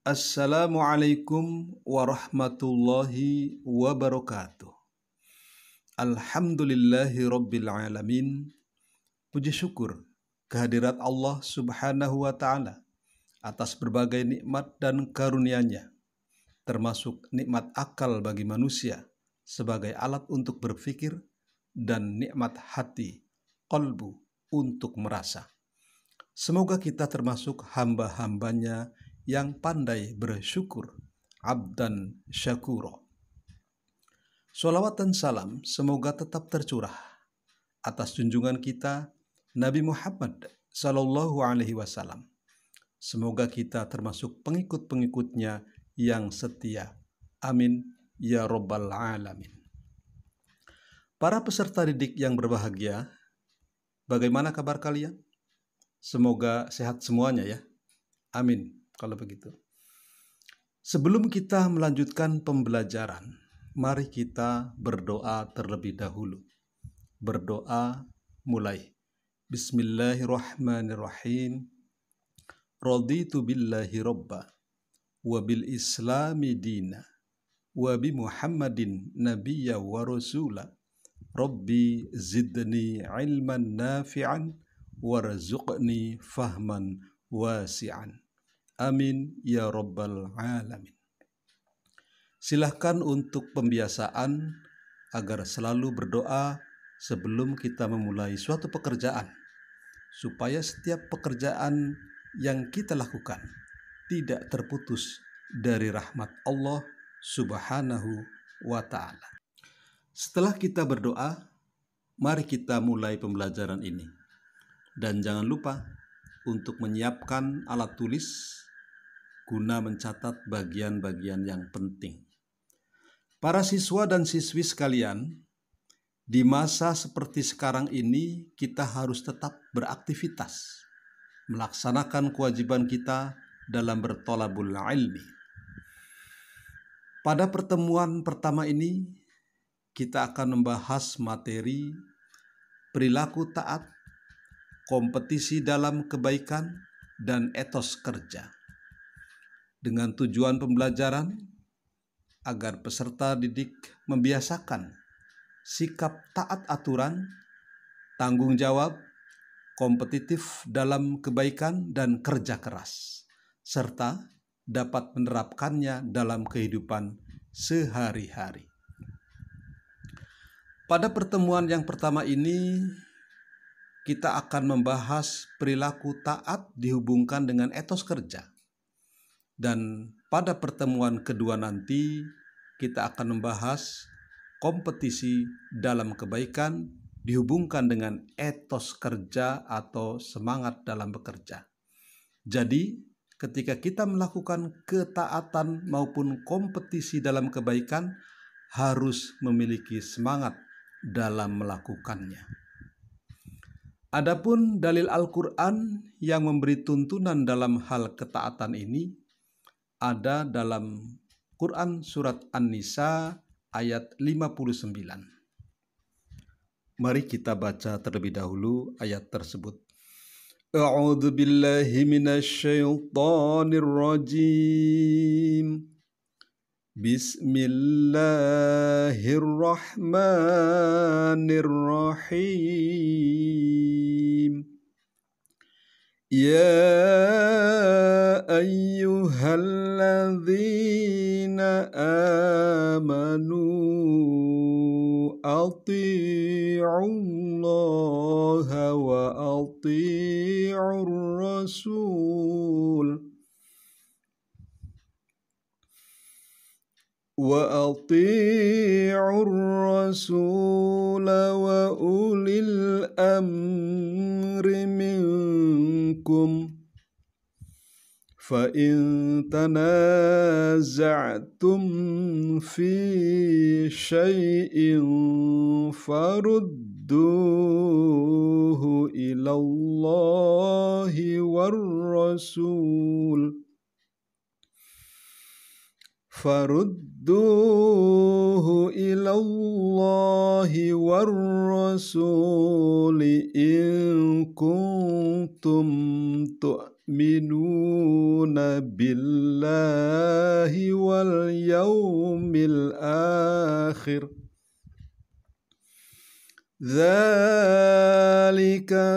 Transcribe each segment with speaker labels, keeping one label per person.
Speaker 1: Assalamualaikum warahmatullahi wabarakatuh. Alhamdulillahi rabbil alamin. Puji syukur kehadirat Allah subhanahu wa ta'ala atas berbagai nikmat dan karunia-Nya, termasuk nikmat akal bagi manusia sebagai alat untuk berpikir dan nikmat hati, qalbu, untuk merasa. Semoga kita termasuk hamba-hambanya yang pandai bersyukur, abdan syakuro. Sholawat dan salam semoga tetap tercurah atas junjungan kita Nabi Muhammad Sallallahu Alaihi Wasallam. Semoga kita termasuk pengikut-pengikutnya yang setia. Amin ya Rabbal Alamin. Para peserta didik yang berbahagia, bagaimana kabar kalian? Semoga sehat semuanya ya. Amin. Kalau begitu, sebelum kita melanjutkan pembelajaran, mari kita berdoa terlebih dahulu. Berdoa mulai. Bismillahirrahmanirrahim. Raditu billahi robba, wa bil islami dina, wa bi Muhammadin nabiyya wa rasula. Rabbi zidni ilman nafi'an, warzuqni fahman wasi'an. Amin ya Rabbal Alamin. Silahkan untuk pembiasaan agar selalu berdoa sebelum kita memulai suatu pekerjaan, supaya setiap pekerjaan yang kita lakukan tidak terputus dari rahmat Allah subhanahu wa ta'ala. Setelah kita berdoa, mari kita mulai pembelajaran ini. Dan jangan lupa untuk menyiapkan alat tulis guna mencatat bagian-bagian yang penting. Para siswa dan siswi sekalian, di masa seperti sekarang ini kita harus tetap beraktivitas, melaksanakan kewajiban kita dalam bertolabul ilmi. Pada pertemuan pertama ini, kita akan membahas materi perilaku taat, kompetisi dalam kebaikan, dan etos kerja. Dengan tujuan pembelajaran agar peserta didik membiasakan sikap taat aturan, tanggung jawab, kompetitif dalam kebaikan dan kerja keras, serta dapat menerapkannya dalam kehidupan sehari-hari. Pada pertemuan yang pertama ini, kita akan membahas perilaku taat dihubungkan dengan etos kerja. Dan pada pertemuan kedua nanti, kita akan membahas kompetisi dalam kebaikan dihubungkan dengan etos kerja atau semangat dalam bekerja. Jadi, ketika kita melakukan ketaatan maupun kompetisi dalam kebaikan, harus memiliki semangat dalam melakukannya. Adapun dalil Al-Quran yang memberi tuntunan dalam hal ketaatan ini ada dalam Quran surat An-Nisa ayat 59. Mari kita baca terlebih dahulu ayat tersebut. A'udzu billahi minasyaitonir rajim. Bismillahirrahmanirrahim. Ya ayyuhalladzina amanu ati'ullaha wa ati'ur rasul wa ulil amri minkum fa in tanaza'tum fi syai'in farudduhu ilallahi war rasul farudduhu ilallahi war rasuli in kuntum tu'minuna billahi wal yawmil akhir. Dzalika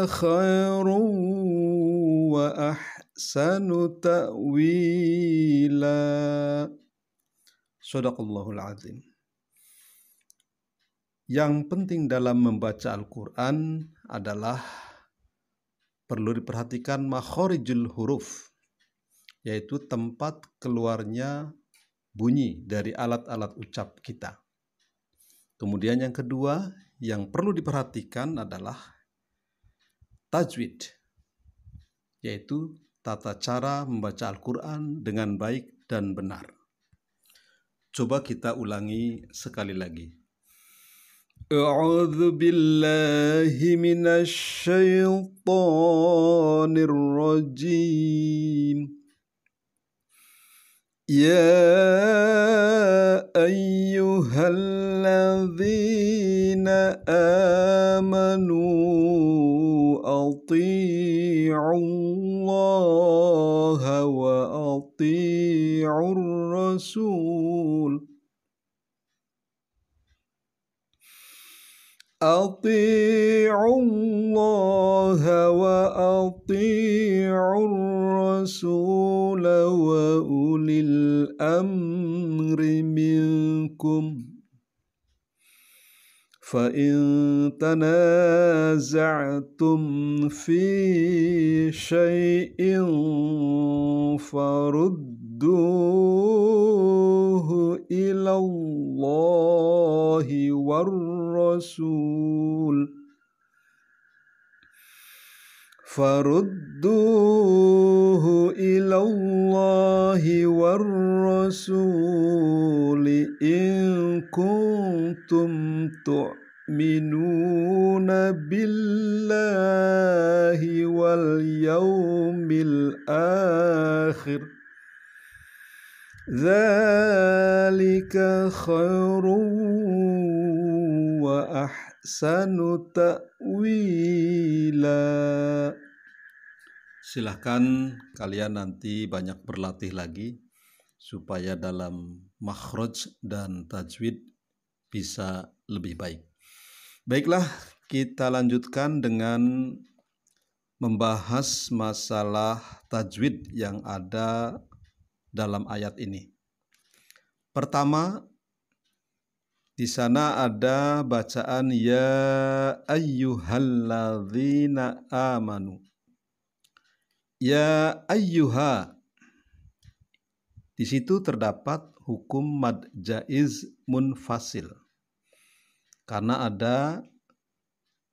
Speaker 1: khairun wa ahsanu ta'wila. Shadaqallahul azim. Yang penting dalam membaca Al-Quran adalah perlu diperhatikan makhorijul huruf, yaitu tempat keluarnya bunyi dari alat-alat ucap kita. Kemudian yang kedua yang perlu diperhatikan adalah tajwid, yaitu tata cara membaca Al-Quran dengan baik dan benar. Coba kita ulangi sekali lagi. A'udzu billahi minasy syaithanir rajim. Ya ayyuhalladzina amanu ati'ullaha wa ati'ur rasul. Ati'ullaha wa ati'ur rasul wa ulil amri minkum. Fa in tanaza'tum fi syai'in farudduhu ila Allahi war rasul. Farudduhu ila Allahi war rasul in kuntum tu'minuna billahi wal yawmil akhir. Dzalika khairun wa ahsanu ta'wila. Silahkan kalian nanti banyak berlatih lagi supaya dalam makhraj dan tajwid bisa lebih baik. Baiklah, kita lanjutkan dengan membahas masalah tajwid yang ada dalam ayat ini. Pertama, di sana ada bacaan ya ayyuhalladzina amanu. Ya ayyuha. Di situ terdapat hukum mad jaiz munfasil. Karena ada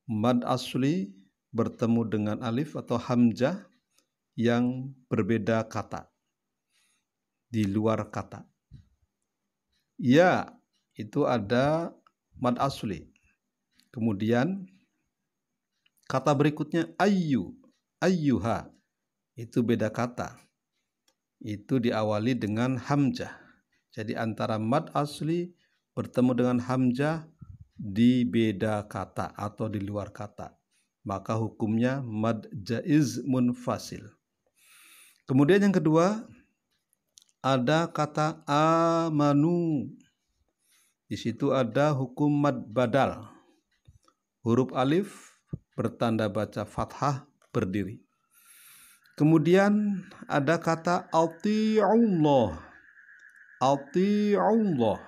Speaker 1: mad asli bertemu dengan alif atau hamzah yang berbeda kata, di luar kata. Ya itu ada mad asli. Kemudian kata berikutnya ayyuha itu beda kata. Itu diawali dengan hamzah. Jadi antara mad asli bertemu dengan hamzah di beda kata atau di luar kata, maka hukumnya mad jaiz munfasil. Kemudian yang kedua ada kata amanu. Di situ ada hukum mad badal. Huruf alif bertanda baca fathah berdiri. Kemudian ada kata ati'ullah. Ati'ullah.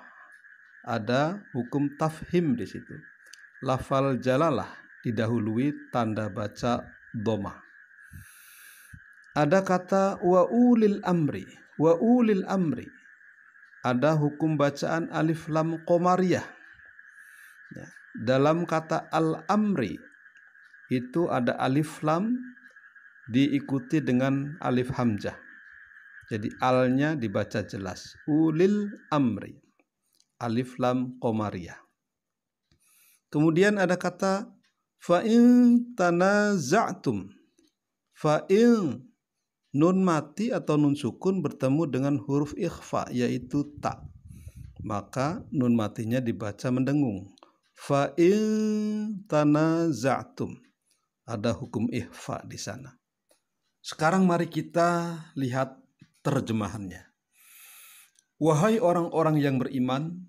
Speaker 1: Ada hukum tafhim di situ. Lafal jalalah didahului tanda baca dhamma. Ada kata wa ulil amri. Wa ulil amri. Ada hukum bacaan alif lam qomariyah. Ya. Dalam kata al-amri itu ada alif lam diikuti dengan alif hamzah. Jadi alnya dibaca jelas. Ulil amri. Alif lam qomariyah. Kemudian ada kata fa'in tanaza'tum. Fa'in nun mati atau nun sukun bertemu dengan huruf ikhfa yaitu ta. Maka nun matinya dibaca mendengung. Fa'in tanaza'tum. Ada hukum ikhfa di sana. Sekarang mari kita lihat terjemahannya. Wahai orang-orang yang beriman,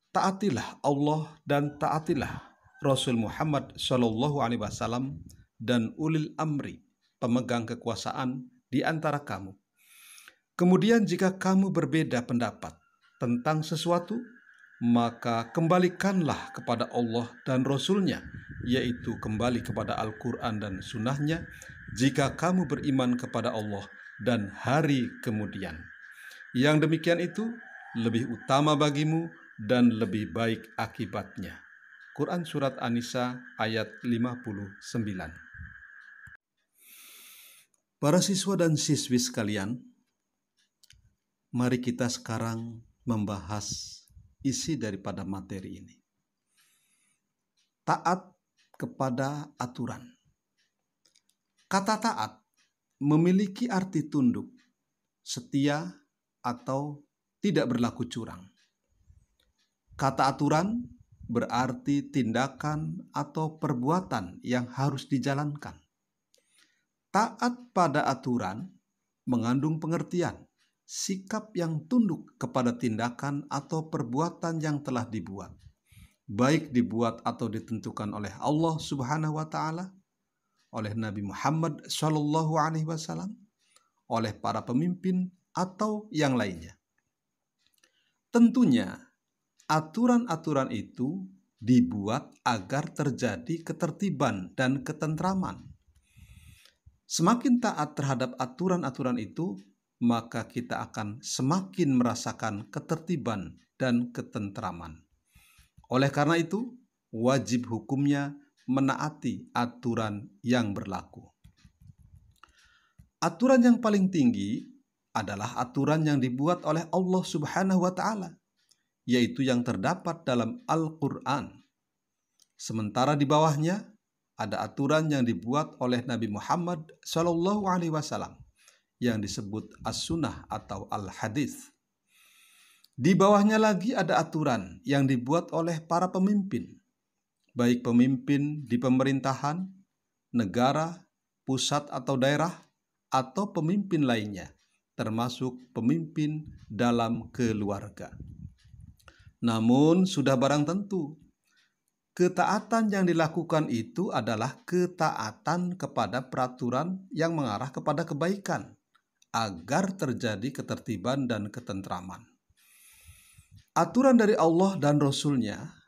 Speaker 1: taatilah Allah dan taatilah Rasul Muhammad SAW dan ulil amri, pemegang kekuasaan di antara kamu. Kemudian jika kamu berbeda pendapat tentang sesuatu, maka kembalikanlah kepada Allah dan Rasul-Nya, yaitu kembali kepada Al-Quran dan Sunnah-Nya, jika kamu beriman kepada Allah dan hari kemudian. Yang demikian itu lebih utama bagimu dan lebih baik akibatnya. Quran Surat An-Nisa ayat 59. Para siswa dan siswi sekalian, mari kita sekarang membahas isi daripada materi ini. Taat kepada aturan. Kata taat memiliki arti tunduk, setia, atau tidak berlaku curang. Kata aturan berarti tindakan atau perbuatan yang harus dijalankan. Taat pada aturan mengandung pengertian, sikap yang tunduk kepada tindakan atau perbuatan yang telah dibuat, baik dibuat atau ditentukan oleh Allah Subhanahu wa Ta'ala, oleh Nabi Muhammad SAW, oleh para pemimpin, atau yang lainnya. Tentunya, aturan-aturan itu dibuat agar terjadi ketertiban dan ketentraman. Semakin taat terhadap aturan-aturan itu, maka kita akan semakin merasakan ketertiban dan ketentraman. Oleh karena itu, wajib hukumnya menaati aturan yang berlaku. Aturan yang paling tinggi adalah aturan yang dibuat oleh Allah Subhanahu wa Ta'ala, yaitu yang terdapat dalam Al-Quran. Sementara di bawahnya ada aturan yang dibuat oleh Nabi Muhammad SAW yang disebut As-Sunnah atau Al-Hadis. Di bawahnya lagi ada aturan yang dibuat oleh para pemimpin, baik pemimpin di pemerintahan, negara, pusat atau daerah, atau pemimpin lainnya, termasuk pemimpin dalam keluarga. Namun sudah barang tentu, ketaatan yang dilakukan itu adalah ketaatan kepada peraturan yang mengarah kepada kebaikan, agar terjadi ketertiban dan ketentraman. Aturan dari Allah dan Rasul-Nya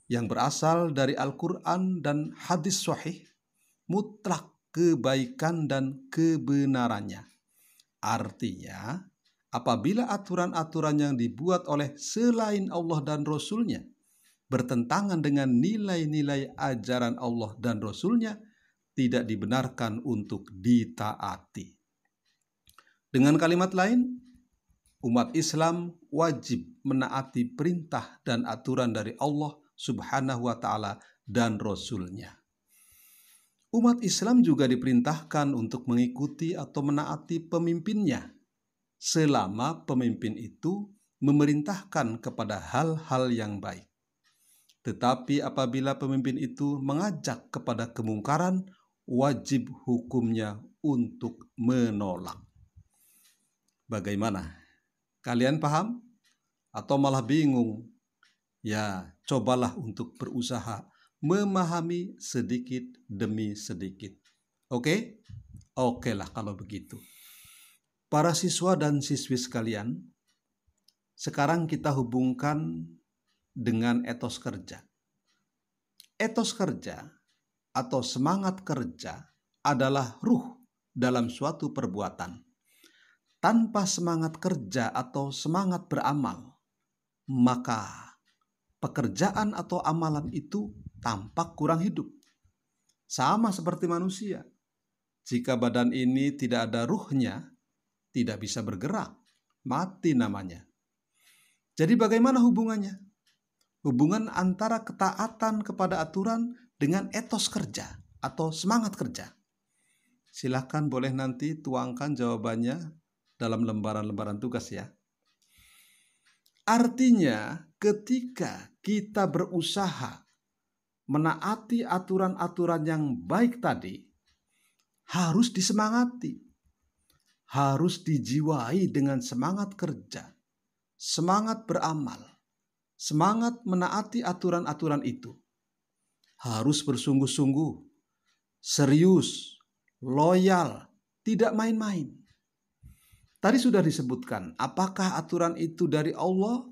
Speaker 1: yang berasal dari Al-Quran dan hadis sahih, mutlak kebaikan dan kebenarannya. Artinya, apabila aturan-aturan yang dibuat oleh selain Allah dan Rasul-Nya bertentangan dengan nilai-nilai ajaran Allah dan Rasul-Nya, tidak dibenarkan untuk ditaati. Dengan kalimat lain, umat Islam wajib menaati perintah dan aturan dari Allah Subhanahu wa Ta'ala dan Rasul-Nya. Umat Islam juga diperintahkan untuk mengikuti atau menaati pemimpinnya selama pemimpin itu memerintahkan kepada hal-hal yang baik. Tetapi apabila pemimpin itu mengajak kepada kemungkaran, wajib hukumnya untuk menolak. Bagaimana? Kalian paham? Atau malah bingung? Ya, cobalah untuk berusaha memahami sedikit demi sedikit. Oke? Oke lah kalau begitu. Para siswa dan siswi sekalian, sekarang kita hubungkan dengan etos kerja. Etos kerja atau semangat kerja adalah ruh dalam suatu perbuatan. Tanpa semangat kerja atau semangat beramal, maka pekerjaan atau amalan itu tampak kurang hidup. Sama seperti manusia. Jika badan ini tidak ada ruhnya, tidak bisa bergerak, mati namanya. Jadi bagaimana hubungannya? Hubungan antara ketaatan kepada aturan dengan etos kerja atau semangat kerja. Silakan boleh nanti tuangkan jawabannya dalam lembaran-lembaran tugas ya. Artinya ketika kita berusaha menaati aturan-aturan yang baik tadi, harus disemangati, harus dijiwai dengan semangat kerja, semangat beramal, semangat menaati aturan-aturan itu. Harus bersungguh-sungguh, serius, loyal, tidak main-main. Tadi sudah disebutkan, apakah aturan itu dari Allah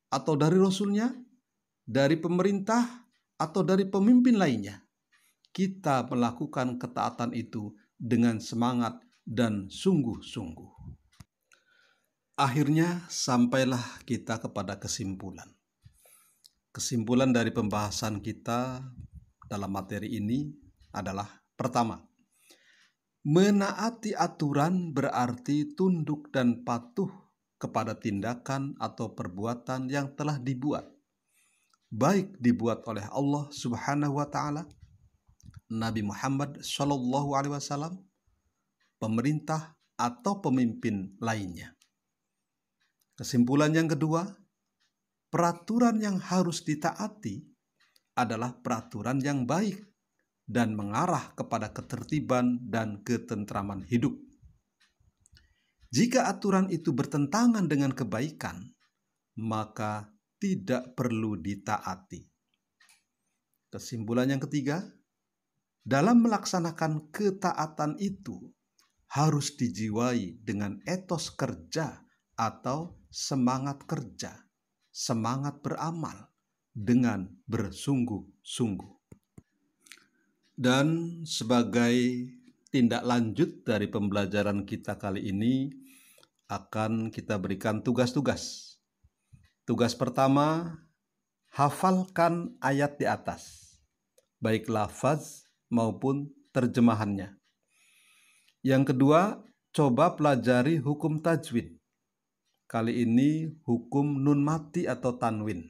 Speaker 1: atau dari Rasul-Nya, dari pemerintah atau dari pemimpin lainnya. Kita melakukan ketaatan itu dengan semangat dan sungguh-sungguh. Akhirnya sampailah kita kepada kesimpulan. Kesimpulan dari pembahasan kita dalam materi ini adalah pertama, menaati aturan berarti tunduk dan patuh kepada tindakan atau perbuatan yang telah dibuat, baik dibuat oleh Allah Subhanahu wa Ta'ala, Nabi Muhammad SAW, pemerintah atau pemimpin lainnya. Kesimpulan yang kedua, peraturan yang harus ditaati adalah peraturan yang baik dan mengarah kepada ketertiban dan ketentraman hidup. Jika aturan itu bertentangan dengan kebaikan, maka tidak perlu ditaati. Kesimpulan yang ketiga, dalam melaksanakan ketaatan itu harus dijiwai dengan etos kerja atau semangat kerja, semangat beramal dengan bersungguh-sungguh. Dan sebagai tindak lanjut dari pembelajaran kita kali ini, akan kita berikan tugas-tugas. Tugas pertama, hafalkan ayat di atas, baik lafaz maupun terjemahannya. Yang kedua, coba pelajari hukum tajwid. Kali ini hukum nun mati atau tanwin.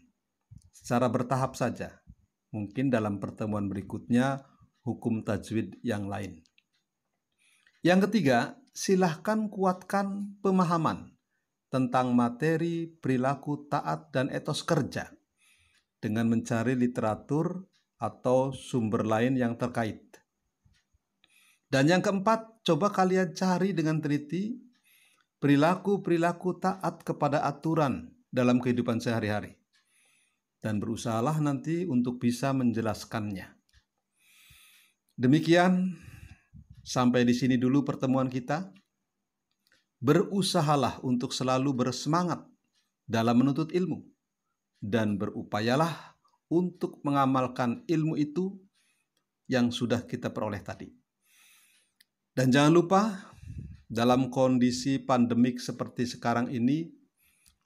Speaker 1: Secara bertahap saja. Mungkin dalam pertemuan berikutnya hukum tajwid yang lain. Yang ketiga, silahkan kuatkan pemahaman tentang materi, perilaku, taat, dan etos kerja dengan mencari literatur atau sumber lain yang terkait. Dan yang keempat, coba kalian cari dengan teliti perilaku-perilaku taat kepada aturan dalam kehidupan sehari-hari. Dan berusahalah nanti untuk bisa menjelaskannya. Demikian, sampai di sini dulu pertemuan kita. Berusahalah untuk selalu bersemangat dalam menuntut ilmu. Dan berupayalah untuk mengamalkan ilmu itu yang sudah kita peroleh tadi. Dan jangan lupa, dalam kondisi pandemik seperti sekarang ini,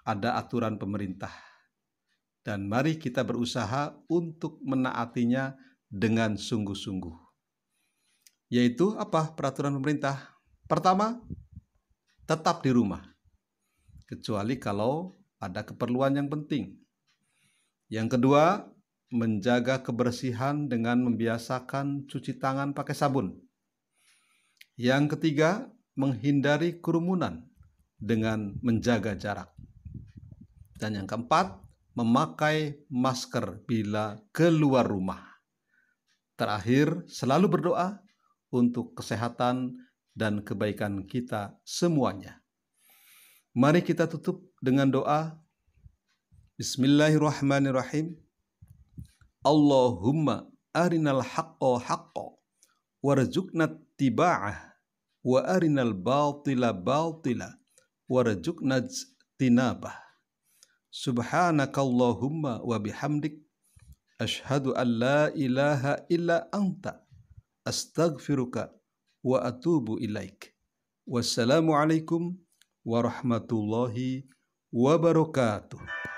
Speaker 1: ada aturan pemerintah. Dan mari kita berusaha untuk menaatinya dengan sungguh-sungguh. Yaitu apa peraturan pemerintah? Pertama, tetap di rumah. Kecuali kalau ada keperluan yang penting. Yang kedua, menjaga kebersihan dengan membiasakan cuci tangan pakai sabun. Yang ketiga, menghindari kerumunan dengan menjaga jarak. Dan yang keempat, memakai masker bila keluar rumah. Terakhir, selalu berdoa untuk kesehatan dan kebaikan kita semuanya. Mari kita tutup dengan doa. Bismillahirrahmanirrahim. Allahumma arinal haqqa haqqa warzuqna tiba'ah wa arinal batila batila warzuqna tinabah. Subhanakallahumma wa bihamdik asyhadu an la ilaha illa anta astaghfiruka wa atubu ilaik. Wassalamualaikum warahmatullahi wabarakatuh.